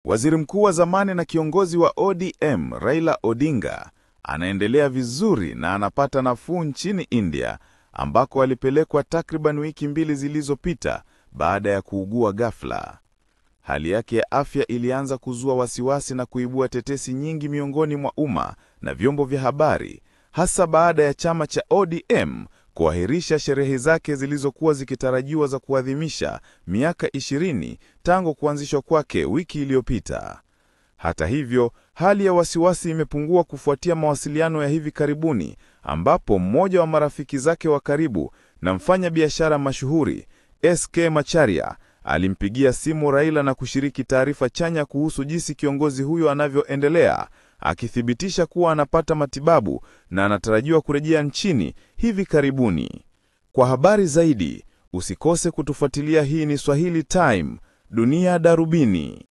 Waziri mkuu wa zamani na kiongozi wa ODM, Raila Odinga, anaendelea vizuri na anapata nafuu nchini India, ambako alipelekwa takriban wiki 2 zilizopita baada ya kuugua ghafla. Hali yake ya afya ilianza kuzua wasiwasi na kuibua tetesi nyingi miongoni mwa umma na vyombo vya habari, hasa baada ya chama cha ODM kuahirisha sherehe zake zilizokuwa zikitarajiwa za kuadhimisha miaka 20 tangu kuanzishwa kwake wiki iliyopita. Hata hivyo, hali ya wasiwasi imepungua kufuatia mawasiliano ya hivi karibuni, ambapo mmoja wa marafiki zake wa karibu na mfanya biashara mashuhuri, SK Macharia, alimpigia simu Raila na kushiriki taarifa chanya kuhusu jinsi kiongozi huyo anavyoendelea, akithibitisha kuwa anapata matibabu na anatarajiwa kurejea nchini hivi karibuni. Kwa habari zaidi, usikose kutufuatilia. Hii ni Swahili Time, Dunia Darubini.